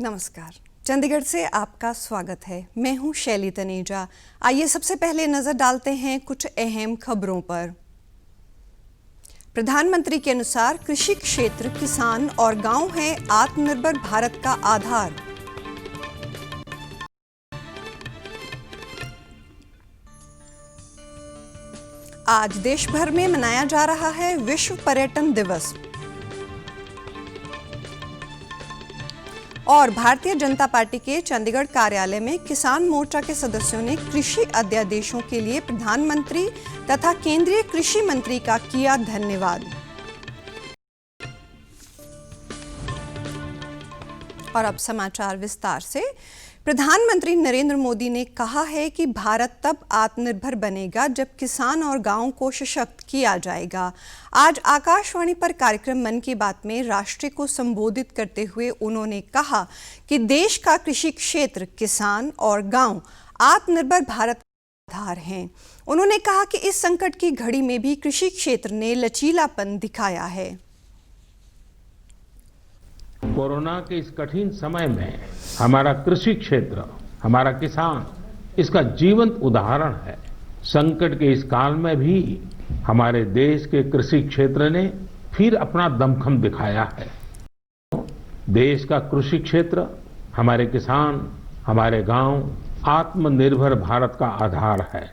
नमस्कार, चंडीगढ़ से आपका स्वागत है। मैं हूं शैली तनेजा। आइए सबसे पहले नजर डालते हैं कुछ अहम खबरों पर। प्रधानमंत्री के अनुसार कृषि क्षेत्र, किसान और गांव हैं आत्मनिर्भर भारत का आधार। आज देश भर में मनाया जा रहा है विश्व पर्यटन दिवस। और भारतीय जनता पार्टी के चंडीगढ़ कार्यालय में किसान मोर्चा के सदस्यों ने कृषि अध्यादेशों के लिए प्रधानमंत्री तथा केंद्रीय कृषि मंत्री का किया धन्यवाद। और अब समाचार विस्तार से। प्रधानमंत्री नरेंद्र मोदी ने कहा है कि भारत तब आत्मनिर्भर बनेगा जब किसान और गांवों को सशक्त किया जाएगा। आज आकाशवाणी पर कार्यक्रम मन की बात में राष्ट्र को संबोधित करते हुए उन्होंने कहा कि देश का कृषि क्षेत्र, किसान और गांव आत्मनिर्भर भारत का आधार हैं। उन्होंने कहा कि इस संकट की घड़ी में भी कृषि क्षेत्र ने लचीलापन दिखाया है। कोरोना के इस कठिन समय में हमारा कृषि क्षेत्र, हमारा किसान इसका जीवंत उदाहरण है। संकट के इस काल में भी हमारे देश के कृषि क्षेत्र ने फिर अपना दमखम दिखाया है। देश का कृषि क्षेत्र, हमारे किसान, हमारे गांव आत्मनिर्भर भारत का आधार है।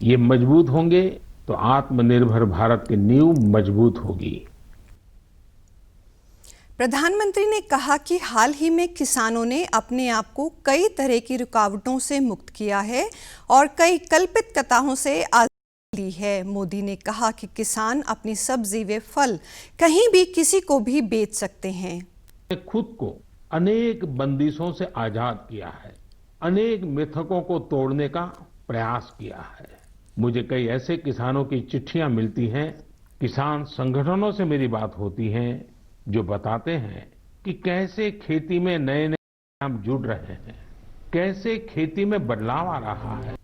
ये मजबूत होंगे तो आत्मनिर्भर भारत की नींव मजबूत होगी। प्रधानमंत्री ने कहा कि हाल ही में किसानों ने अपने आप को कई तरह की रुकावटों से मुक्त किया है और कई कल्पित कथाओं से आजादी ली है। मोदी ने कहा कि किसान अपनी सब्जी व फल कहीं भी किसी को भी बेच सकते हैं। खुद को अनेक बंदिशों से आजाद किया है, अनेक मिथकों को तोड़ने का प्रयास किया है। मुझे कई ऐसे किसानों की चिट्ठियां मिलती हैं, किसान संगठनों से मेरी बात होती है जो बताते हैं कि कैसे खेती में नए नए काम जुड़ रहे हैं, कैसे खेती में बदलाव आ रहा है।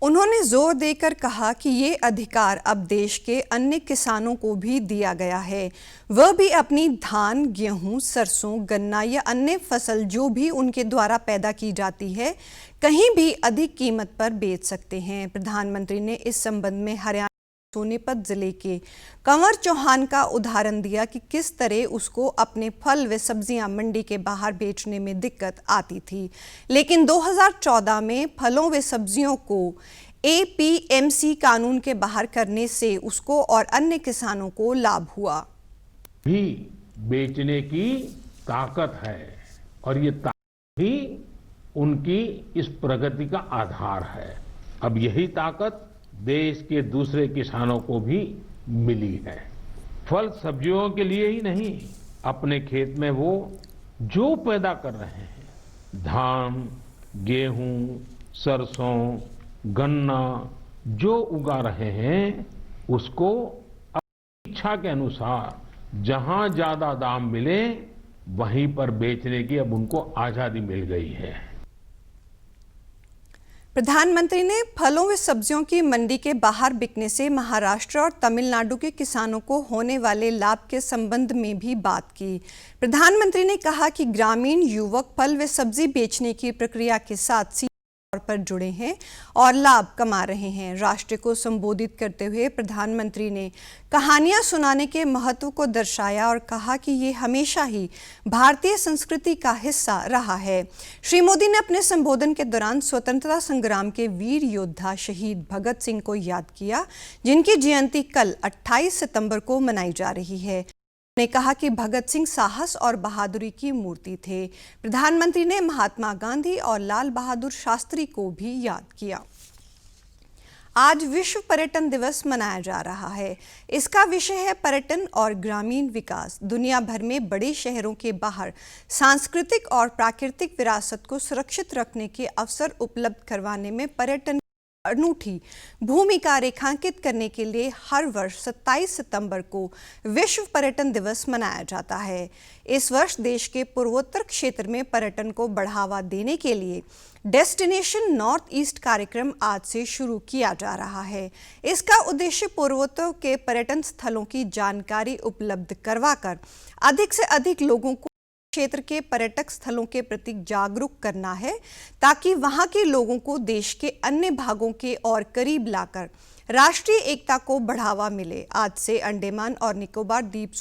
उन्होंने जोर देकर कहा कि ये अधिकार अब देश के अन्य किसानों को भी दिया गया है। वह भी अपनी धान, गेहूं, सरसों, गन्ना या अन्य फसल जो भी उनके द्वारा पैदा की जाती है कहीं भी अधिक कीमत पर बेच सकते हैं। प्रधानमंत्री ने इस संबंध में हरियाणा सोनीपत जिले के कंवर चौहान का उदाहरण दिया कि किस तरह उसको अपने फल व सब्जियां मंडी के बाहर बेचने में दिक्कत आती थी, लेकिन 2014 में फलों व सब्जियों को एपीएमसी कानून के बाहर करने से उसको और अन्य किसानों को लाभ हुआ। भी बेचने की ताकत है और ये ताकत ही उनकी इस प्रगति का आधार है। अब यही ताकत देश के दूसरे किसानों को भी मिली है। फल सब्जियों के लिए ही नहीं, अपने खेत में वो जो पैदा कर रहे हैं, धान, गेहूं, सरसों, गन्ना जो उगा रहे हैं उसको अपनी इच्छा के अनुसार जहां ज्यादा दाम मिले वहीं पर बेचने की अब उनको आजादी मिल गई है। प्रधानमंत्री ने फलों व सब्जियों की मंडी के बाहर बिकने से महाराष्ट्र और तमिलनाडु के किसानों को होने वाले लाभ के संबंध में भी बात की। प्रधानमंत्री ने कहा कि ग्रामीण युवक फल व सब्जी बेचने की प्रक्रिया के साथ सीधे तौर पर जुड़े हैं और लाभ कमा रहे हैं। राष्ट्र को संबोधित करते हुए प्रधानमंत्री ने कहानियां सुनाने के महत्व को दर्शाया और कहा कि ये हमेशा ही भारतीय संस्कृति का हिस्सा रहा है। श्री मोदी ने अपने संबोधन के दौरान स्वतंत्रता संग्राम के वीर योद्धा शहीद भगत सिंह को याद किया, जिनकी जयंती कल 28 सितंबर को मनाई जा रही है। ने कहा कि भगत सिंह साहस और बहादुरी की मूर्ति थे। प्रधानमंत्री ने महात्मा गांधी और लाल बहादुर शास्त्री को भी याद किया। आज विश्व पर्यटन दिवस मनाया जा रहा है। इसका विषय है पर्यटन और ग्रामीण विकास। दुनिया भर में बड़े शहरों के बाहर सांस्कृतिक और प्राकृतिक विरासत को सुरक्षित रखने के अवसर उपलब्ध करवाने में पर्यटन अनूठी भूमिका रेखांकित करने के लिए हर वर्ष 27 सितंबर को विश्व पर्यटन दिवस मनाया जाता है। इस वर्ष देश के पूर्वोत्तर क्षेत्र में पर्यटन को बढ़ावा देने के लिए डेस्टिनेशन नॉर्थ ईस्ट कार्यक्रम आज से शुरू किया जा रहा है। इसका उद्देश्य पूर्वोत्तर के पर्यटन स्थलों की जानकारी उपलब्ध करवाकर अधिक से अधिक लोगों को क्षेत्र के पर्यटक स्थलों के प्रति जागरूक करना है ताकि वहां के लोगों को देश के अन्य भागों के और करीब लाकर राष्ट्रीय एकता को बढ़ावा मिले। आज से अंडमान और निकोबार द्वीप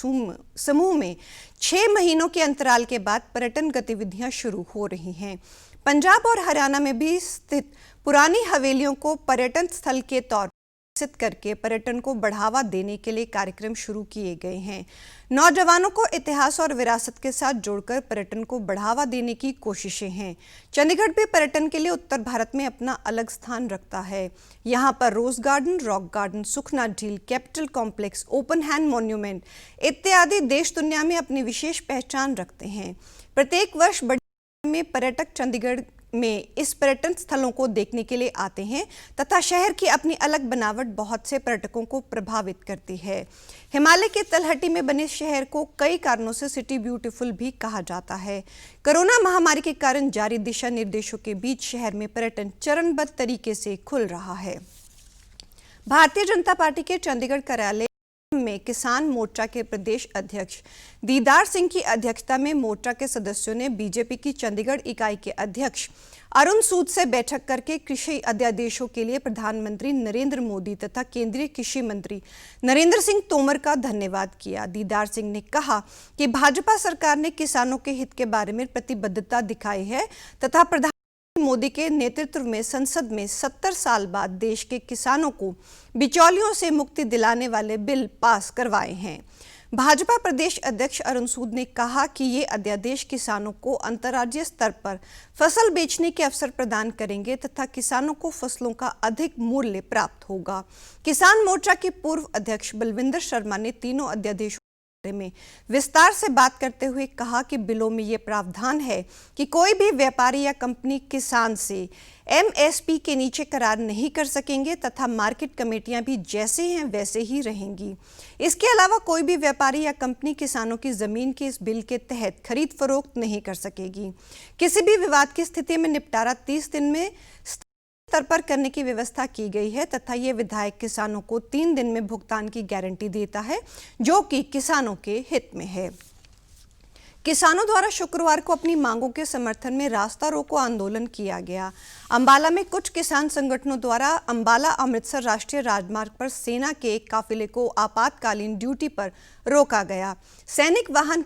समूह में 6 महीनों के अंतराल के बाद पर्यटन गतिविधियां शुरू हो रही हैं। पंजाब और हरियाणा में भी स्थित पुरानी हवेलियों को पर्यटन स्थल के तौर पर विकसित करके पर्यटन को बढ़ावा देने के लिए कार्यक्रम शुरू किए गए हैं। नौजवानों को इतिहास और विरासत के साथ जोड़कर पर्यटन को बढ़ावा देने की कोशिशें हैं। चंडीगढ़ भी पर्यटन के लिए उत्तर भारत में अपना अलग स्थान रखता है। यहाँ पर रोज गार्डन, रॉक गार्डन, सुखना झील, capital complex, open hand monument इत्यादि देश दुनिया में अपनी विशेष पहचान रखते हैं। प्रत्येक वर्ष बड़ी में पर्यटक चंडीगढ़ में इस पर्यटन स्थलों को देखने के लिए आते हैं तथा शहर की अपनी अलग बनावट बहुत से पर्यटकों को प्रभावित करती है। हिमालय के तलहटी में बने शहर को कई कारणों से सिटी ब्यूटीफुल भी कहा जाता है। कोरोना महामारी के कारण जारी दिशा निर्देशों के बीच शहर में पर्यटन चरणबद्ध तरीके से खुल रहा है। भारतीय जनता पार्टी के चंडीगढ़ कार्यालय में किसान मोर्चा के प्रदेश अध्यक्ष दीदार सिंह की अध्यक्षता में मोर्चा के सदस्यों ने बीजेपी की चंडीगढ़ इकाई के अध्यक्ष अरुण सूद से बैठक करके कृषि अध्यादेशों के लिए प्रधानमंत्री नरेंद्र मोदी तथा केंद्रीय कृषि मंत्री नरेंद्र सिंह तोमर का धन्यवाद किया। दीदार सिंह ने कहा कि भाजपा सरकार ने किसानों के हित के बारे में प्रतिबद्धता दिखाई है तथा प्रधानमंत्री मोदी के नेतृत्व में संसद में 70 साल बाद देश के किसानों को बिचौलियों से मुक्ति दिलाने वाले बिल पास करवाए हैं। भाजपा प्रदेश अध्यक्ष अरुण सूद ने कहा कि ये अध्यादेश किसानों को अंतर्राज्यीय स्तर पर फसल बेचने के अवसर प्रदान करेंगे तथा किसानों को फसलों का अधिक मूल्य प्राप्त होगा। किसान मोर्चा के पूर्व अध्यक्ष बलविंदर शर्मा ने तीनों अध्यादेशों में विस्तार से बात करते हुए कहा कि बिलों में ये प्रावधान है कि कोई भी व्यापारी या कंपनी किसान से एमएसपी के नीचे करार नहीं कर सकेंगे तथा मार्केट कमेटियां भी जैसे हैं वैसे ही रहेंगी। इसके अलावा कोई भी व्यापारी या कंपनी किसानों की जमीन के इस बिल के तहत खरीद फरोख्त नहीं कर सकेगी। किसी भी विवाद की स्थिति में निपटारा 30 दिन में स्तर पर करने की व्यवस्था की गई है तथा ये विधायक किसानों को 3 दिन में भुगतान की गारंटी देता है जो कि किसानों के हित में है। किसानों द्वारा शुक्रवार को अपनी मांगों के समर्थन में रास्ता रोको आंदोलन किया गया। अंबाला में कुछ किसान संगठनों द्वारा अंबाला अमृतसर राष्ट्रीय राजमार्ग पर सेना के एक काफिले को आपातकालीन ड्यूटी पर रोका गया। सैनिक वाहन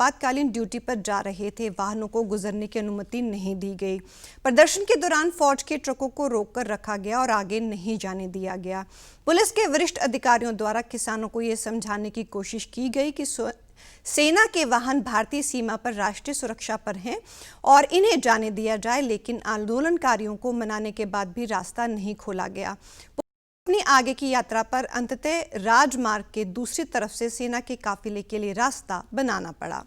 आपातकालीन ड्यूटी पर जा रहे थे, वाहनों को गुजरने की अनुमति नहीं दी गई। प्रदर्शन के दौरान फौज के ट्रकों को रोककर रखा गया और आगे नहीं जाने दिया गया। पुलिस के वरिष्ठ अधिकारियों द्वारा किसानों को यह समझाने की कोशिश की गई कि सेना के वाहन भारतीय सीमा पर राष्ट्रीय सुरक्षा पर हैं और इन्हें जाने दिया जाए, लेकिन आंदोलनकारियों को मनाने के बाद भी रास्ता नहीं खोला गया। अपनी आगे की यात्रा पर अंततः राजमार्ग के दूसरी तरफ से सेना के काफिले के लिए रास्ता बनाना पड़ा।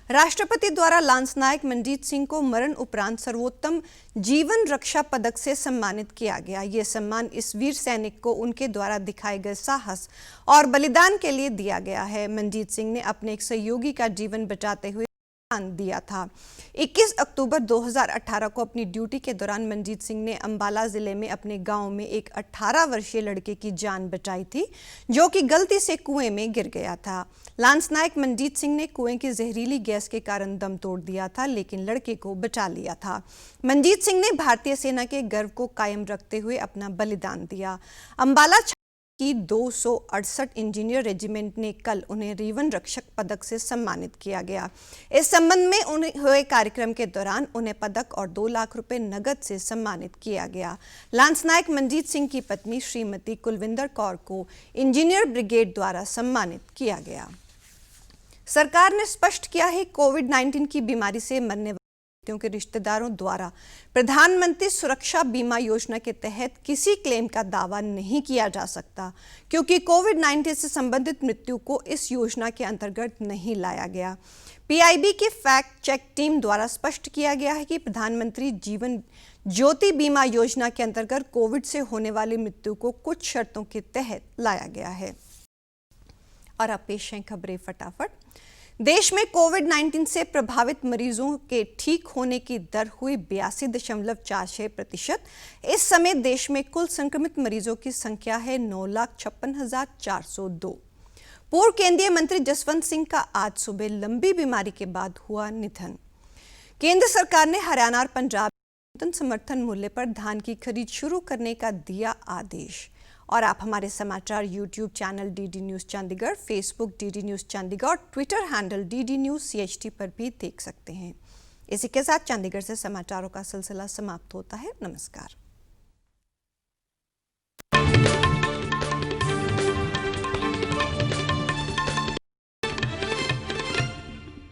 राष्ट्रपति द्वारा लांसनायक मनजीत सिंह को मरण उपरांत सर्वोत्तम जीवन रक्षा पदक से सम्मानित किया गया। ये सम्मान इस वीर सैनिक को उनके द्वारा दिखाए गए साहस और बलिदान के लिए दिया गया है। मनजीत सिंह ने अपने एक सहयोगी का जीवन बचाते हुए दिया था। 21 अक्टूबर 2018 को अपनी ड्यूटी के दौरान मनजीत सिंह ने अंबाला जिले में अपने गांव में एक 18 वर्षीय लड़के की जान बचाई थी जो कि गलती से कुएं में गिर गया था। लांसनायक मनजीत सिंह ने कुएं की जहरीली गैस के कारण दम तोड़ दिया था, लेकिन लड़के को बचा लिया था। मनजीत सिंह ने भारतीय सेना के गर्व को कायम रखते हुए अपना बलिदान दिया। अंबाला की 268 इंजीनियर रेजिमेंट ने कल उन्हें जीवन रक्षक पदक से सम्मानित किया गया। इस संबंध में हुए कार्यक्रम के दौरान उन्हें पदक और 2 लाख रुपए नगद से सम्मानित किया गया। लांसनायक मनजीत सिंह की पत्नी श्रीमती कुलविंदर कौर को इंजीनियर ब्रिगेड द्वारा सम्मानित किया गया। सरकार ने स्पष्ट किया है कोविड-19 की बीमारी से मरने वाले व्यक्तियों के रिश्तेदारों द्वारा प्रधानमंत्री सुरक्षा बीमा योजना के तहत किसी क्लेम का दावा नहीं किया जा सकता, क्योंकि कोविड-19 से संबंधित मृत्यु को इस योजना के अंतर्गत नहीं लाया गया। पीआईबी की फैक्ट चेक टीम द्वारा स्पष्ट किया गया है कि प्रधानमंत्री जीवन ज्योति बीमा योजना के अंतर्गत कोविड से होने वाली मृत्यु को कुछ शर्तों के तहत लाया गया है। और अब पेश हैं खबरें फटाफट। देश में कोविड-19 से प्रभावित मरीजों के ठीक होने की दर हुई 82.46%। इस समय देश में कुल संक्रमित मरीजों की संख्या है 9,56,402। पूर्व केंद्रीय मंत्री जसवंत सिंह का आज सुबह लंबी बीमारी के बाद हुआ निधन। केंद्र सरकार ने हरियाणा और पंजाब में न्यूनतम समर्थन मूल्य पर धान की खरीद शुरू करने का दिया आदेश। और आप हमारे समाचार YouTube channel DD News Chandigarh, Facebook DD News Chandigarh और Twitter handle DD News CHT पर भी देख सकते हैं। इसी के साथ चंडीगढ़ से समाचारों का सिलसिला समाप्त होता है। नमस्कार।